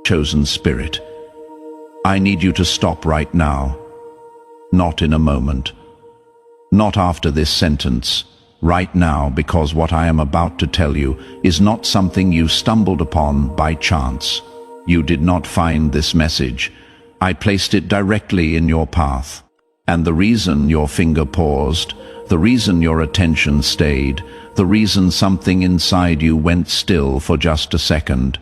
chosen spirit. I need you to stop right now. Not in a moment. Not after this sentence. Right now, because what I am about to tell you is not something you stumbled upon by chance. You did not find this message. I placed it directly in your path. And the reason your finger paused, the reason your attention stayed, the reason something inside you went still for just a second,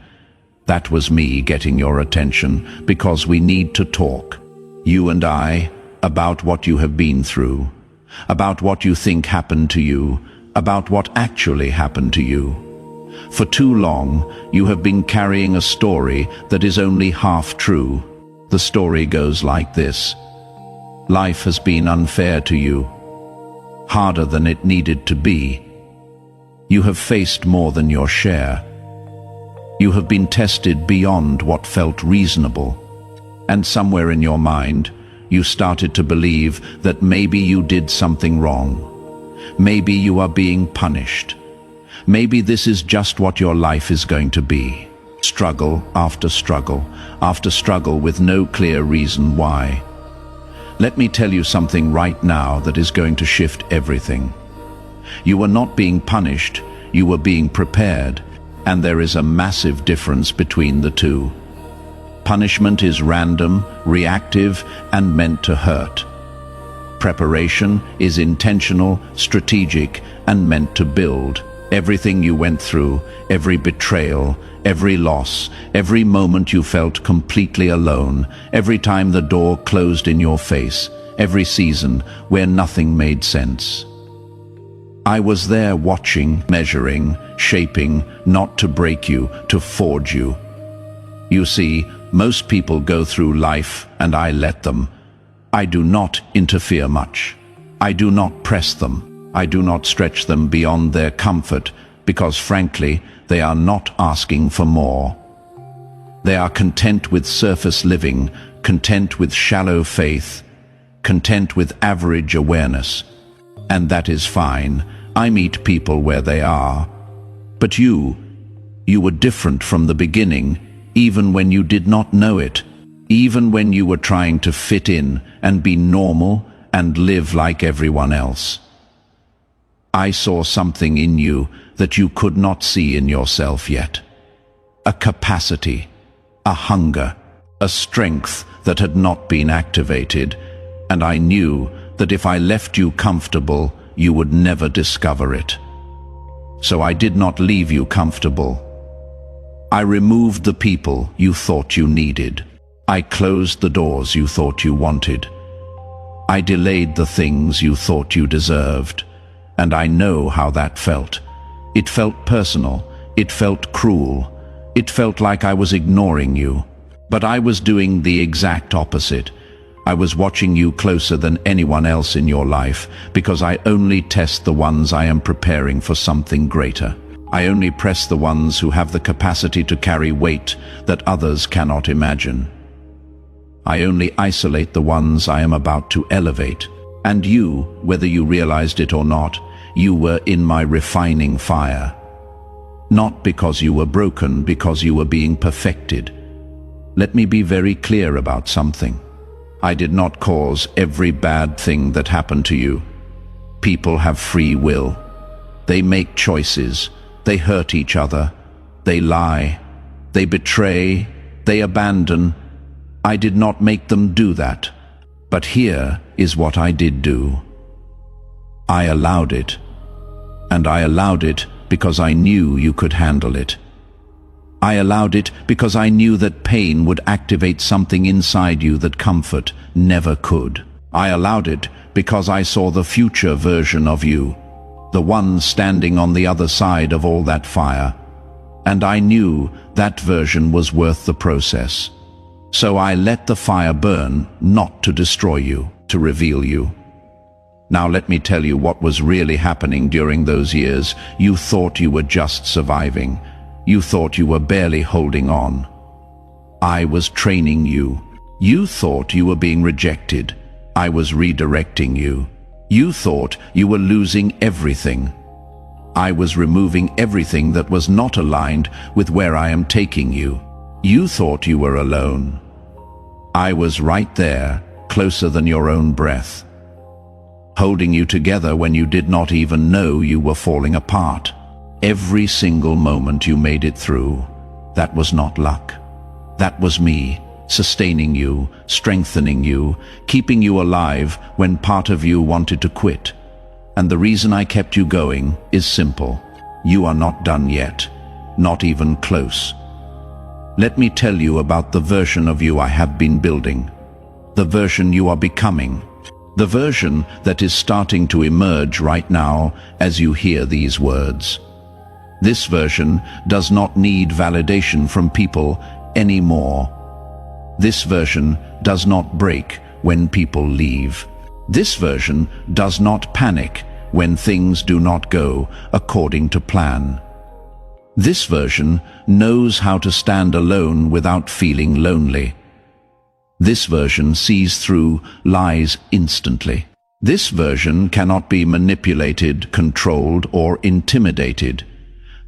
that was me getting your attention, because we need to talk, you and I, about what you have been through, about what you think happened to you, about what actually happened to you. For too long, you have been carrying a story that is only half true. The story goes like this. Life has been unfair to you, harder than it needed to be. You have faced more than your share. You have been tested beyond what felt reasonable. And somewhere in your mind, you started to believe that maybe you did something wrong. Maybe you are being punished. Maybe this is just what your life is going to be. Struggle after struggle after struggle with no clear reason why. Let me tell you something right now that is going to shift everything. You were not being punished, you were being prepared, and there is a massive difference between the two. Punishment is random, reactive, and meant to hurt. Preparation is intentional, strategic, and meant to build. Everything you went through, every betrayal, every loss, every moment you felt completely alone, every time the door closed in your face, every season where nothing made sense. I was there watching, measuring, shaping, not to break you, to forge you. You see, most people go through life, and I let them. I do not interfere much. I do not press them. I do not stretch them beyond their comfort, because frankly, they are not asking for more. They are content with surface living, content with shallow faith, content with average awareness. And that is fine. I meet people where they are. But you were different from the beginning, even when you did not know it, even when you were trying to fit in and be normal and live like everyone else. I saw something in you that you could not see in yourself yet. A capacity, a hunger, a strength that had not been activated, and I knew that if I left you comfortable, you would never discover it. So I did not leave you comfortable. I removed the people you thought you needed. I closed the doors you thought you wanted. I delayed the things you thought you deserved. And I know how that felt. It felt personal. It felt cruel. It felt like I was ignoring you. But I was doing the exact opposite. I was watching you closer than anyone else in your life, because I only test the ones I am preparing for something greater. I only press the ones who have the capacity to carry weight that others cannot imagine. I only isolate the ones I am about to elevate. And you, whether you realized it or not, you were in my refining fire. Not because you were broken, because you were being perfected. Let me be very clear about something. I did not cause every bad thing that happened to you. People have free will. They make choices. They hurt each other. They lie. They betray. They abandon. I did not make them do that. But here is what I did do. I allowed it. And I allowed it because I knew you could handle it. I allowed it because I knew that pain would activate something inside you that comfort never could. I allowed it because I saw the future version of you, the one standing on the other side of all that fire. And I knew that version was worth the process. So I let the fire burn, not to destroy you, to reveal you. Now let me tell you what was really happening during those years. You thought you were just surviving. You thought you were barely holding on. I was training you. You thought you were being rejected. I was redirecting you. You thought you were losing everything. I was removing everything that was not aligned with where I am taking you. You thought you were alone. I was right there, closer than your own breath, holding you together when you did not even know you were falling apart. Every single moment you made it through, that was not luck. That was me, sustaining you, strengthening you, keeping you alive when part of you wanted to quit. And the reason I kept you going is simple. You are not done yet, not even close. Let me tell you about the version of you I have been building, the version you are becoming, the version that is starting to emerge right now as you hear these words. This version does not need validation from people anymore. This version does not break when people leave. This version does not panic when things do not go according to plan. This version knows how to stand alone without feeling lonely. This version sees through lies instantly. This version cannot be manipulated, controlled, or intimidated.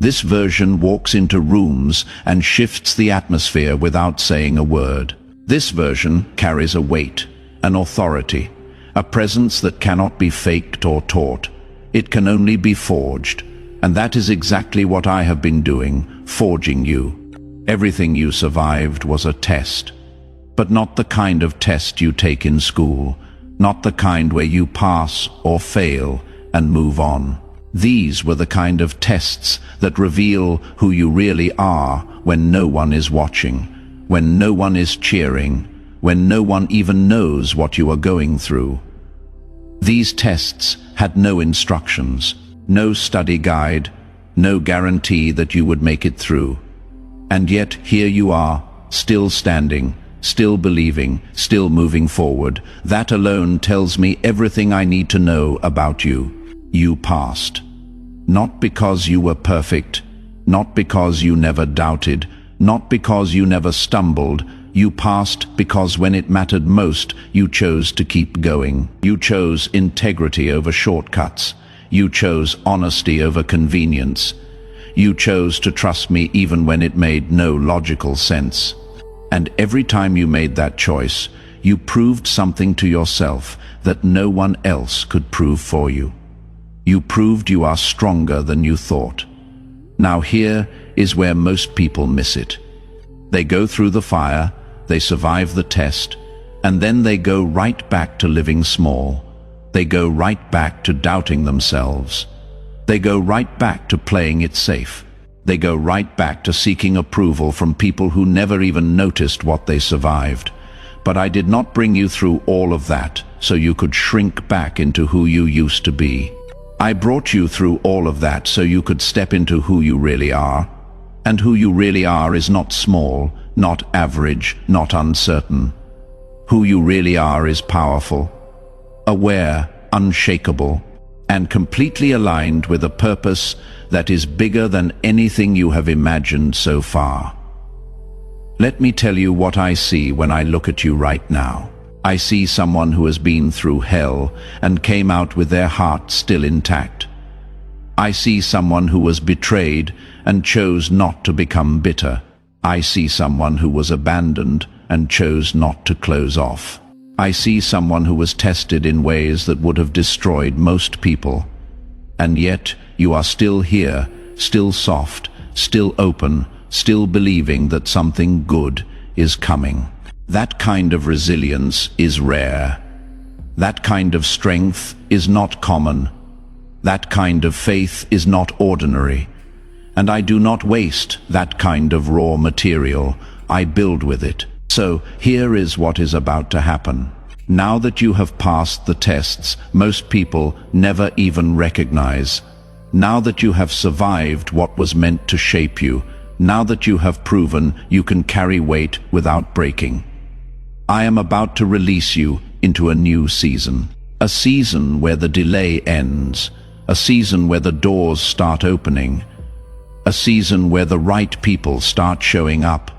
This version walks into rooms and shifts the atmosphere without saying a word. This version carries a weight, an authority, a presence that cannot be faked or taught. It can only be forged. And that is exactly what I have been doing, forging you. Everything you survived was a test. But not the kind of test you take in school, not the kind where you pass or fail and move on. These were the kind of tests that reveal who you really are when no one is watching, when no one is cheering, when no one even knows what you are going through. These tests had no instructions, no study guide, no guarantee that you would make it through. And yet here you are, still standing, still believing, still moving forward. That alone tells me everything I need to know about you. You passed. Not because you were perfect, not because you never doubted, not because you never stumbled. You passed because when it mattered most, you chose to keep going. You chose integrity over shortcuts. You chose honesty over convenience. You chose to trust me even when it made no logical sense. And every time you made that choice, you proved something to yourself that no one else could prove for you. You proved you are stronger than you thought. Now here is where most people miss it. They go through the fire, they survive the test, and then they go right back to living small. They go right back to doubting themselves. They go right back to playing it safe. They go right back to seeking approval from people who never even noticed what they survived. But I did not bring you through all of that so you could shrink back into who you used to be. I brought you through all of that so you could step into who you really are. And who you really are is not small, not average, not uncertain. Who you really are is powerful, aware, unshakable, and completely aligned with a purpose that is bigger than anything you have imagined so far. Let me tell you what I see when I look at you right now. I see someone who has been through hell and came out with their heart still intact. I see someone who was betrayed and chose not to become bitter. I see someone who was abandoned and chose not to close off. I see someone who was tested in ways that would have destroyed most people. And yet you are still here, still soft, still open, still believing that something good is coming. That kind of resilience is rare. That kind of strength is not common. That kind of faith is not ordinary. And I do not waste that kind of raw material. I build with it. So here is what is about to happen. Now that you have passed the tests most people never even recognize, now that you have survived what was meant to shape you, now that you have proven you can carry weight without breaking, I am about to release you into a new season. A season where the delay ends. A season where the doors start opening. A season where the right people start showing up.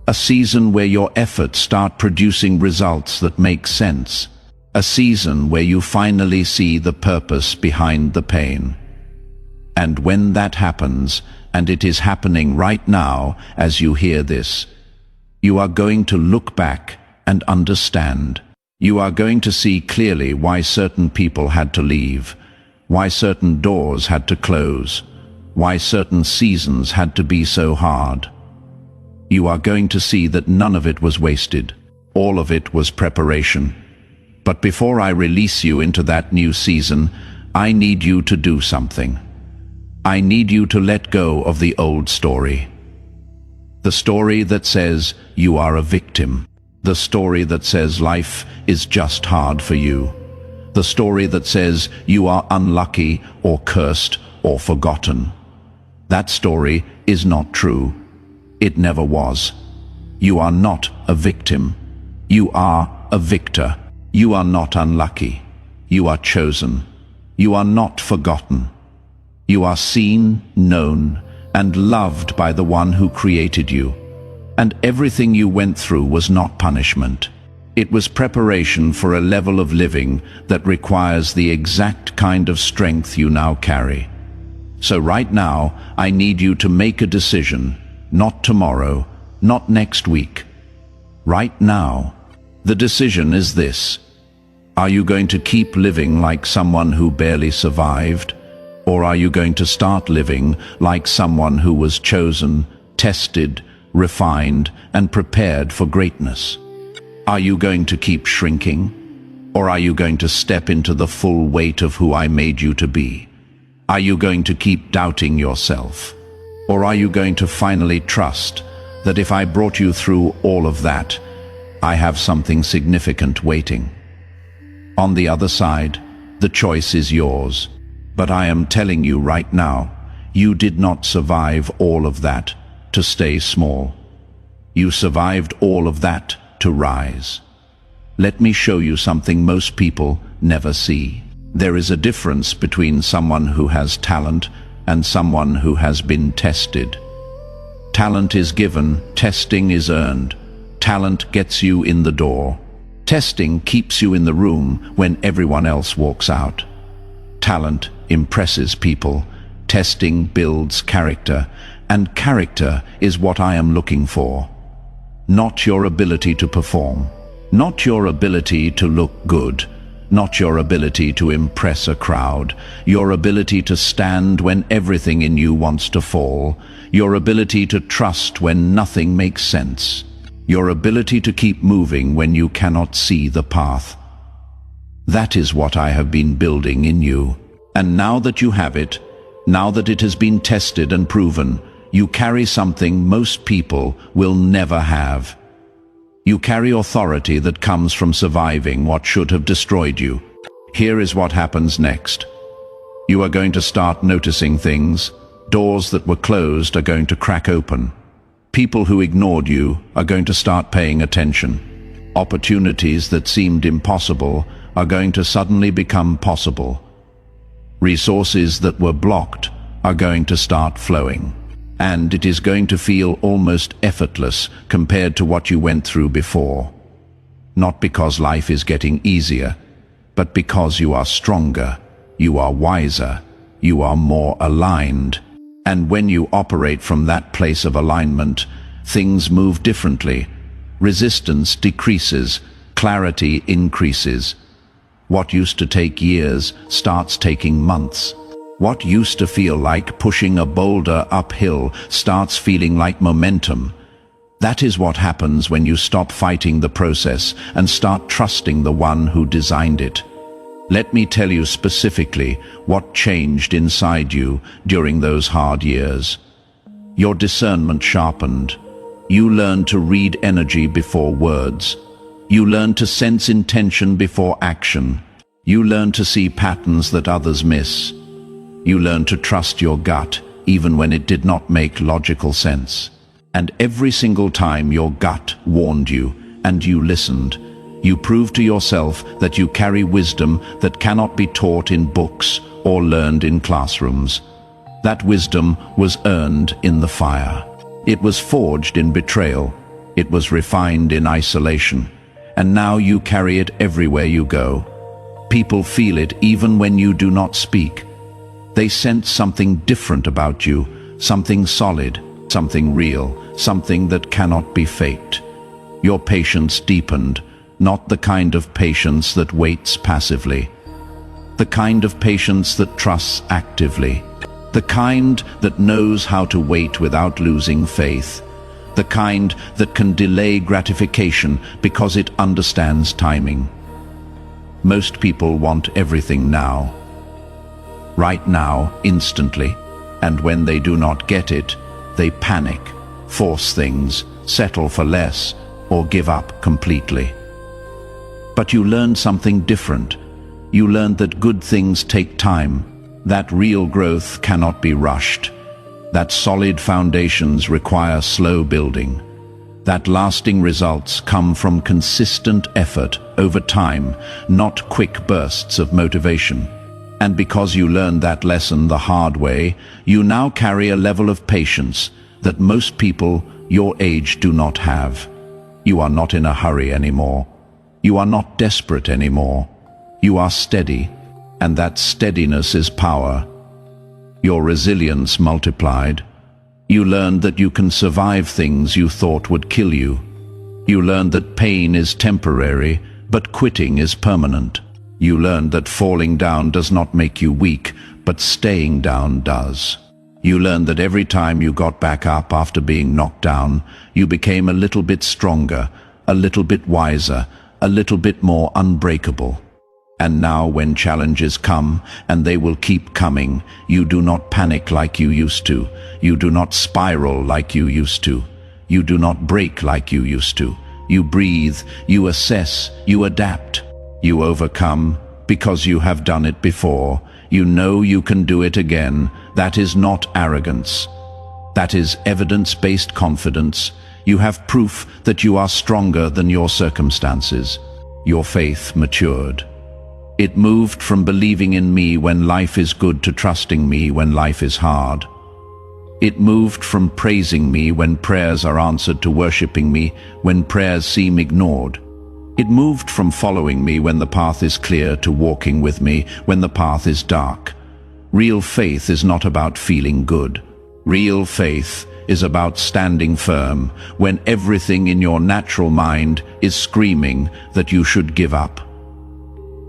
A season where your efforts start producing results that make sense. A season where you finally see the purpose behind the pain. And when that happens, and it is happening right now as you hear this. You are going to look back and understand. You are going to see clearly why certain people had to leave, why certain doors had to close, why certain seasons had to be so hard. You are going to see that none of it was wasted. All of it was preparation. But before I release you into that new season, I need you to do something. I need you to let go of the old story. The story that says you are a victim. The story that says life is just hard for you. The story that says you are unlucky or cursed or forgotten. That story is not true. It never was. You are not a victim. You are a victor. You are not unlucky. You are chosen. You are not forgotten. You are seen, known, and loved by the one who created you. And everything you went through was not punishment. It was preparation for a level of living that requires the exact kind of strength you now carry. So right now, I need you to make a decision. Not tomorrow, not next week. Right now. The decision is this. Are you going to keep living like someone who barely survived? Or are you going to start living like someone who was chosen, tested, refined, and prepared for greatness? Are you going to keep shrinking? Or are you going to step into the full weight of who I made you to be? Are you going to keep doubting yourself? Or are you going to finally trust that if I brought you through all of that, I have something significant waiting? On the other side, the choice is yours. But I am telling you right now, you did not survive all of that to stay small. You survived all of that to rise. Let me show you something most people never see. There is a difference between someone who has talent and someone who has been tested. Talent is given, testing is earned. Talent gets you in the door. Testing keeps you in the room when everyone else walks out. Talent impresses people. Testing builds character, and character is what I am looking for. Not your ability to perform. Not your ability to look good. Not your ability to impress a crowd. Your ability to stand when everything in you wants to fall. Your ability to trust when nothing makes sense. Your ability to keep moving when you cannot see the path. That is what I have been building in you. And now that you have it, now that it has been tested and proven, you carry something most people will never have. You carry authority that comes from surviving what should have destroyed you. Here is what happens next. You are going to start noticing things. Doors that were closed are going to crack open. People who ignored you are going to start paying attention. Opportunities that seemed impossible are going to suddenly become possible. Resources that were blocked are going to start flowing. And it is going to feel almost effortless compared to what you went through before. Not because life is getting easier, but because you are stronger, you are wiser, you are more aligned. And when you operate from that place of alignment, things move differently. Resistance decreases, clarity increases. What used to take years starts taking months. What used to feel like pushing a boulder uphill starts feeling like momentum. That is what happens when you stop fighting the process and start trusting the one who designed it. Let me tell you specifically what changed inside you during those hard years. Your discernment sharpened. You learned to read energy before words. You learned to sense intention before action. You learned to see patterns that others miss. You learned to trust your gut, even when it did not make logical sense. And every single time your gut warned you, and you listened, you proved to yourself that you carry wisdom that cannot be taught in books or learned in classrooms. That wisdom was earned in the fire. It was forged in betrayal. It was refined in isolation. And now you carry it everywhere you go. People feel it even when you do not speak. They sense something different about you, something solid, something real, something that cannot be faked. Your patience deepened, not the kind of patience that waits passively. The kind of patience that trusts actively. The kind that knows how to wait without losing faith. The kind that can delay gratification because it understands timing. Most people want everything now. Right now, instantly, and when they do not get it, they panic, force things, settle for less, or give up completely. But you learned something different. You learned that good things take time, that real growth cannot be rushed, that solid foundations require slow building, that lasting results come from consistent effort over time, not quick bursts of motivation. And because you learned that lesson the hard way, you now carry a level of patience that most people your age do not have. You are not in a hurry anymore. You are not desperate anymore. You are steady, and that steadiness is power. Your resilience multiplied. You learned that you can survive things you thought would kill you. You learned that pain is temporary, but quitting is permanent. You learned that falling down does not make you weak, but staying down does. You learned that every time you got back up after being knocked down, you became a little bit stronger, a little bit wiser, a little bit more unbreakable. And now when challenges come, and they will keep coming, you do not panic like you used to. You do not spiral like you used to. You do not break like you used to. You breathe, you assess, you adapt. You overcome because you have done it before. You know you can do it again. That is not arrogance. That is evidence-based confidence. You have proof that you are stronger than your circumstances. Your faith matured. It moved from believing in me when life is good to trusting me when life is hard. It moved from praising me when prayers are answered to worshiping me when prayers seem ignored. It moved from following me when the path is clear to walking with me when the path is dark. Real faith is not about feeling good. Real faith is about standing firm when everything in your natural mind is screaming that you should give up.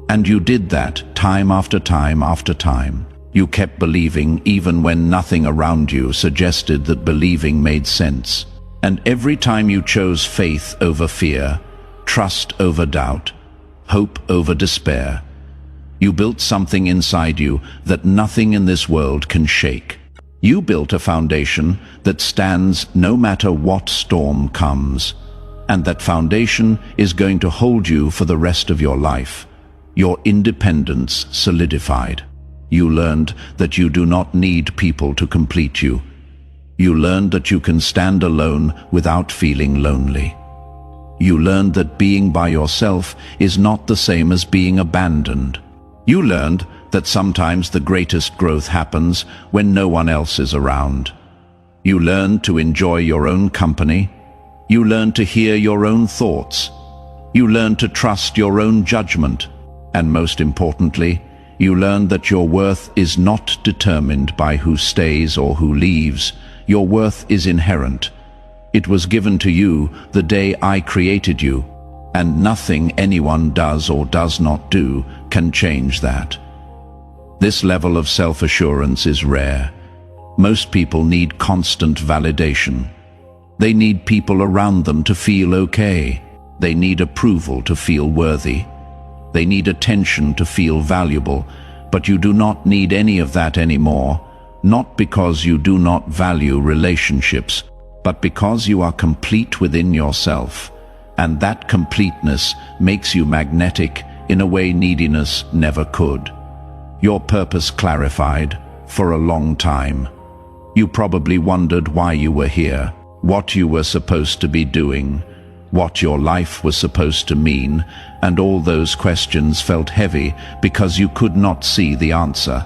And you did that time after time after time. You kept believing even when nothing around you suggested that believing made sense. And every time you chose faith over fear, trust over doubt, hope over despair, you built something inside you that nothing in this world can shake. You built a foundation that stands no matter what storm comes, and that foundation is going to hold you for the rest of your life. Your independence solidified. You learned that you do not need people to complete you. You learned that you can stand alone without feeling lonely. You learned that being by yourself is not the same as being abandoned. You learned that sometimes the greatest growth happens when no one else is around. You learned to enjoy your own company. You learned to hear your own thoughts. You learned to trust your own judgment. And most importantly, you learned that your worth is not determined by who stays or who leaves. Your worth is inherent. It was given to you the day I created you, and nothing anyone does or does not do can change that. This level of self-assurance is rare. Most people need constant validation. They need people around them to feel okay. They need approval to feel worthy. They need attention to feel valuable, but you do not need any of that anymore, not because you do not value relationships, but because you are complete within yourself, and that completeness makes you magnetic in a way neediness never could. Your purpose clarified for a long time. You probably wondered why you were here, what you were supposed to be doing, what your life was supposed to mean, and all those questions felt heavy because you could not see the answer.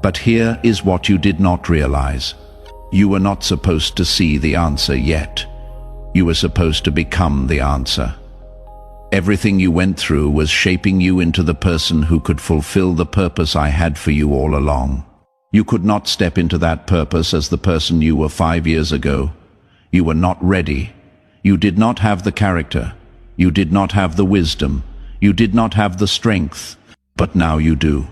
But here is what you did not realize. You were not supposed to see the answer yet. You were supposed to become the answer. Everything you went through was shaping you into the person who could fulfill the purpose I had for you all along. You could not step into that purpose as the person you were 5 years ago. You were not ready. You did not have the character. You did not have the wisdom. You did not have the strength. But now you do.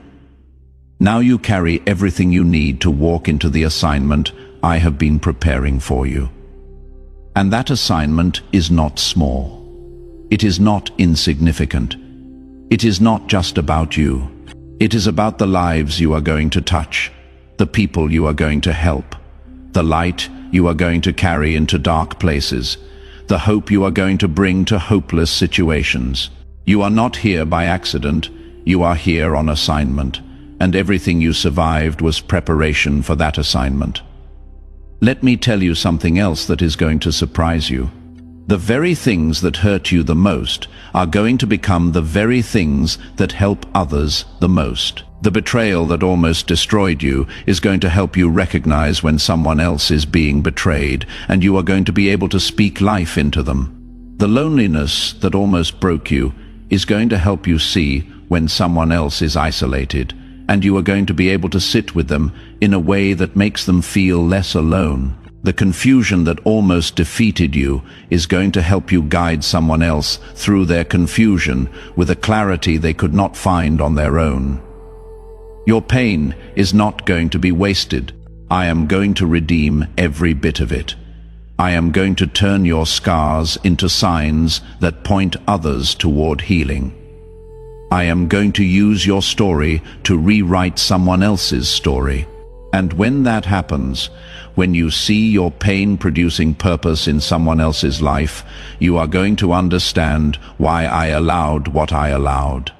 Now you carry everything you need to walk into the assignment I have been preparing for you. And that assignment is not small. It is not insignificant. It is not just about you. It is about the lives you are going to touch, the people you are going to help, the light you are going to carry into dark places, the hope you are going to bring to hopeless situations. You are not here by accident. You are here on assignment, and everything you survived was preparation for that assignment. Let me tell you something else that is going to surprise you. The very things that hurt you the most are going to become the very things that help others the most. The betrayal that almost destroyed you is going to help you recognize when someone else is being betrayed, and you are going to be able to speak life into them. The loneliness that almost broke you is going to help you see when someone else is isolated, and you are going to be able to sit with them in a way that makes them feel less alone. The confusion that almost defeated you is going to help you guide someone else through their confusion with a clarity they could not find on their own. Your pain is not going to be wasted. I am going to redeem every bit of it. I am going to turn your scars into signs that point others toward healing. I am going to use your story to rewrite someone else's story. And when that happens, when you see your pain producing purpose in someone else's life, you are going to understand why I allowed what I allowed.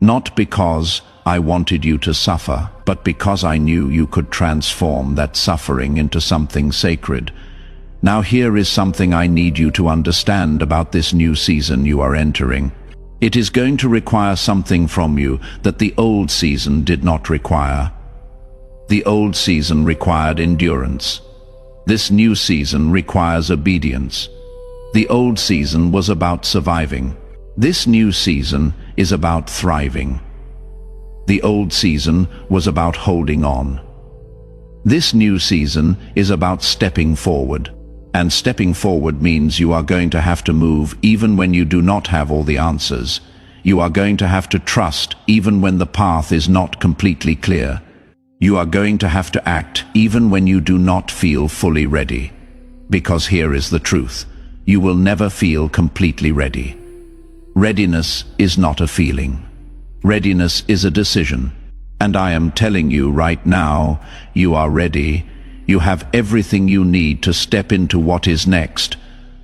Not because I wanted you to suffer, but because I knew you could transform that suffering into something sacred. Now here is something I need you to understand about this new season you are entering. It is going to require something from you that the old season did not require. The old season required endurance. This new season requires obedience. The old season was about surviving. This new season is about thriving. The old season was about holding on. This new season is about stepping forward. And stepping forward means you are going to have to move even when you do not have all the answers. You are going to have to trust even when the path is not completely clear. You are going to have to act even when you do not feel fully ready. Because here is the truth. You will never feel completely ready. Readiness is not a feeling. Readiness is a decision. And I am telling you right now, you are ready. You have everything you need to step into what is next,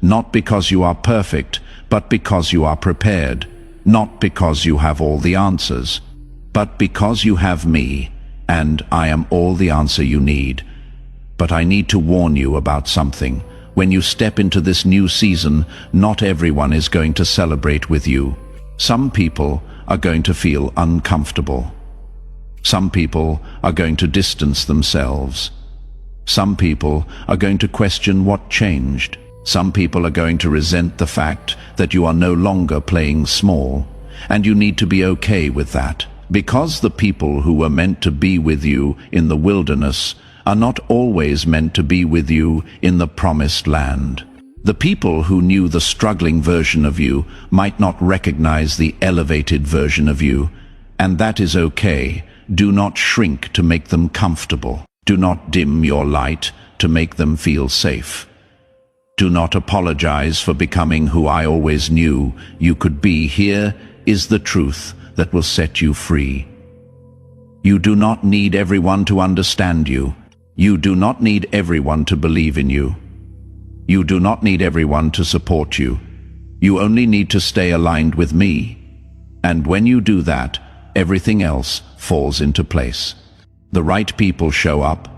not because you are perfect, but because you are prepared, not because you have all the answers, but because you have me, and I am all the answer you need. But I need to warn you about something. When you step into this new season, not everyone is going to celebrate with you. Some people are going to feel uncomfortable. Some people are going to distance themselves. Some people are going to question what changed. Some people are going to resent the fact that you are no longer playing small, and you need to be okay with that, because the people who were meant to be with you in the wilderness are not always meant to be with you in the promised land. The people who knew the struggling version of you might not recognize the elevated version of you, and that is okay. Do not shrink to make them comfortable. Do not dim your light to make them feel safe. Do not apologize for becoming who I always knew you could be. Here is the truth that will set you free. You do not need everyone to understand you. You do not need everyone to believe in you. You do not need everyone to support you. You only need to stay aligned with me. And when you do that, everything else falls into place. The right people show up,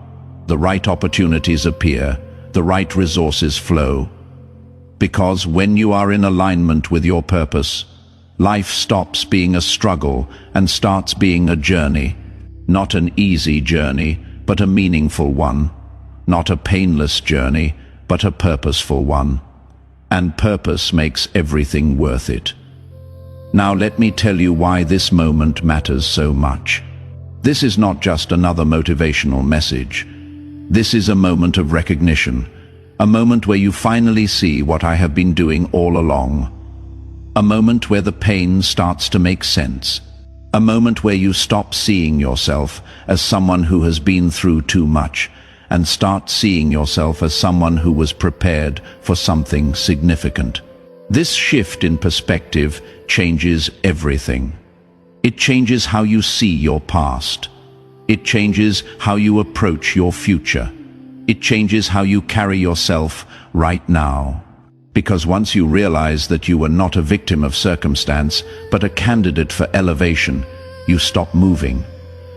the right opportunities appear, the right resources flow. Because when you are in alignment with your purpose, life stops being a struggle and starts being a journey. Not an easy journey, but a meaningful one. Not a painless journey, but a purposeful one. And purpose makes everything worth it. Now let me tell you why this moment matters so much. This is not just another motivational message. This is a moment of recognition, a moment where you finally see what I have been doing all along. A moment where the pain starts to make sense. A moment where you stop seeing yourself as someone who has been through too much and start seeing yourself as someone who was prepared for something significant. This shift in perspective changes everything. It changes how you see your past. It changes how you approach your future. It changes how you carry yourself right now. Because once you realize that you were not a victim of circumstance, but a candidate for elevation, you stop moving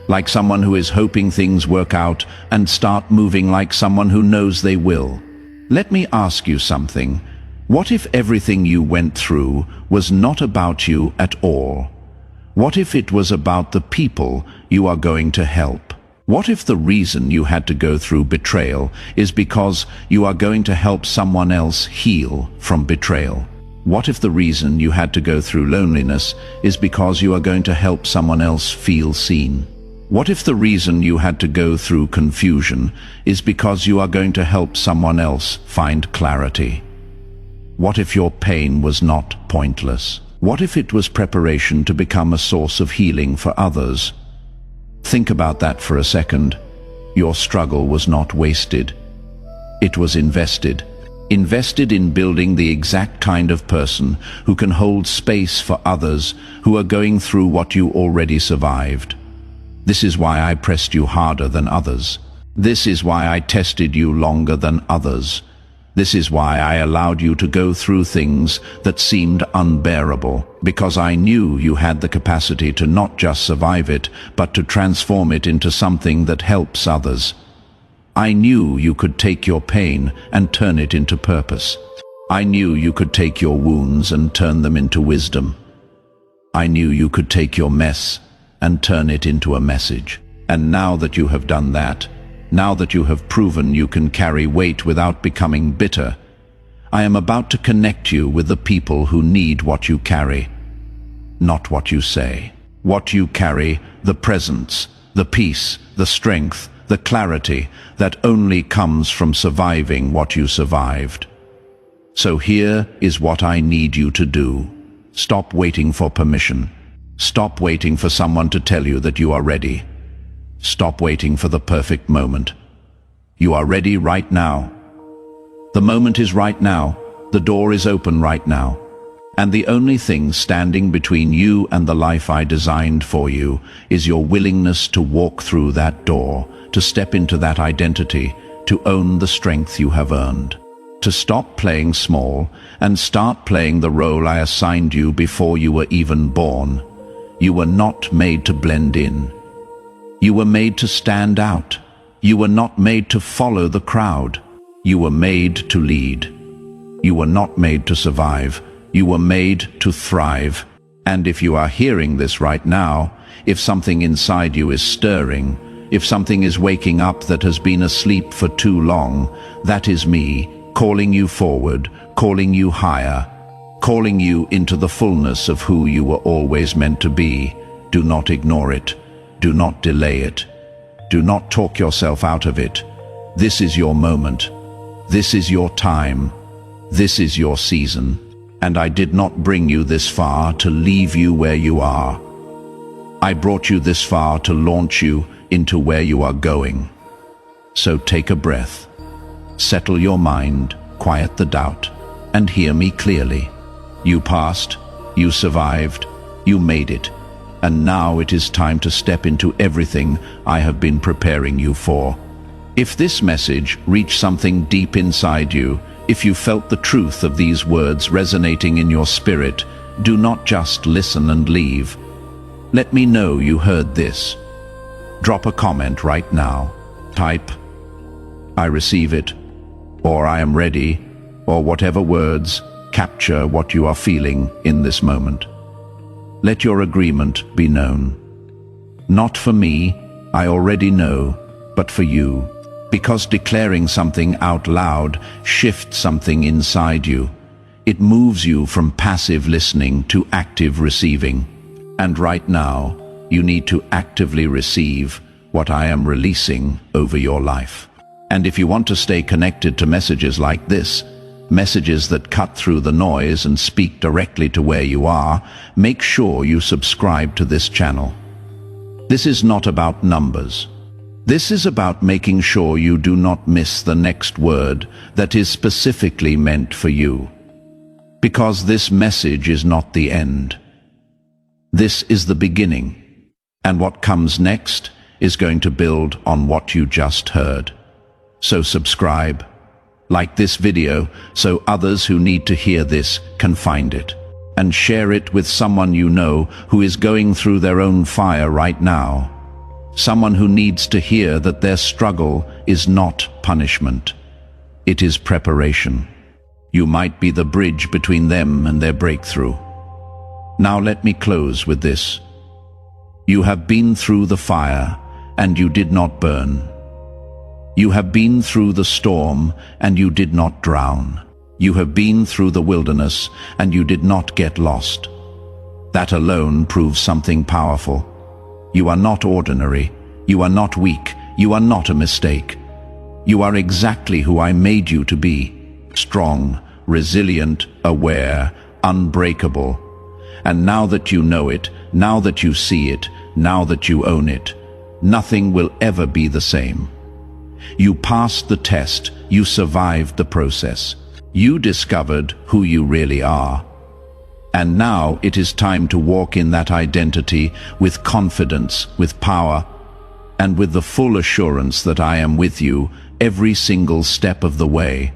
like someone who is hoping things work out and start moving like someone who knows they will. Let me ask you something. What if everything you went through was not about you at all? What if it was about the people you are going to help? What if the reason you had to go through betrayal is because you are going to help someone else heal from betrayal? What if the reason you had to go through loneliness is because you are going to help someone else feel seen? What if the reason you had to go through confusion is because you are going to help someone else find clarity? What if your pain was not pointless? What if it was preparation to become a source of healing for others? Think about that for a second. Your struggle was not wasted. It was invested. Invested in building the exact kind of person who can hold space for others who are going through what you already survived. This is why I pressed you harder than others. This is why I tested you longer than others. This is why I allowed you to go through things that seemed unbearable, because I knew you had the capacity to not just survive it, but to transform it into something that helps others. I knew you could take your pain and turn it into purpose. I knew you could take your wounds and turn them into wisdom. I knew you could take your mess and turn it into a message. And now that you have done that, now that you have proven you can carry weight without becoming bitter, I am about to connect you with the people who need what you carry, not what you say. What you carry, the presence, the peace, the strength, the clarity that only comes from surviving what you survived. So here is what I need you to do. Stop waiting for permission. Stop waiting for someone to tell you that you are ready. Stop waiting for the perfect moment. You are ready right now. The moment is right now. The door is open right now. And the only thing standing between you and the life I designed for you is your willingness to walk through that door, to step into that identity, to own the strength you have earned. To stop playing small and start playing the role I assigned you before you were even born. You were not made to blend in. You were made to stand out. You were not made to follow the crowd. You were made to lead. You were not made to survive. You were made to thrive. And if you are hearing this right now, if something inside you is stirring, if something is waking up that has been asleep for too long, that is me calling you forward, calling you higher, calling you into the fullness of who you were always meant to be. Do not ignore it. Do not delay it. Do not talk yourself out of it. This is your moment. This is your time. This is your season. And I did not bring you this far to leave you where you are. I brought you this far to launch you into where you are going. So take a breath. Settle your mind, quiet the doubt, and hear me clearly. You passed, you survived, you made it, and now it is time to step into everything I have been preparing you for. If this message reached something deep inside you, if you felt the truth of these words resonating in your spirit, do not just listen and leave. Let me know you heard this. Drop a comment right now. Type, "I receive it," or "I am ready," or whatever words capture what you are feeling in this moment. Let your agreement be known. Not for me, I already know, but for you. Because declaring something out loud shifts something inside you. It moves you from passive listening to active receiving. And right now, You need to actively receive what I am releasing over your life. And if you want to stay connected to messages like this, messages that cut through the noise and speak directly to where you are, make sure you subscribe to this channel. This is not about numbers. This is about making sure you do not miss the next word that is specifically meant for you. Because this message is not the end. This is the beginning. And what comes next is going to build on what you just heard. So subscribe, like this video so others who need to hear this can find it, and share it with someone you know who is going through their own fire right now. Someone who needs to hear that their struggle is not punishment. It is preparation. You might be the bridge between them and their breakthrough. Now let me close with this. You have been through the fire, and you did not burn. You have been through the storm, and you did not drown. You have been through the wilderness, and you did not get lost. That alone proves something powerful. You are not ordinary. You are not weak. You are not a mistake. You are exactly who I made you to be. Strong, resilient, aware, unbreakable. And now that you know it, now that you see it, now that you own it, nothing will ever be the same. You passed the test, you survived the process. You discovered who you really are. And now it is time to walk in that identity with confidence, with power, and with the full assurance that I am with you every single step of the way.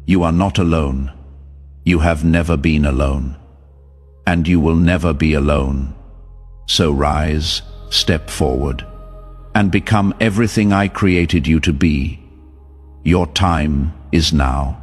You are not alone. You have never been alone. And you will never be alone. So rise, step forward, and become everything I created you to be. Your time is now.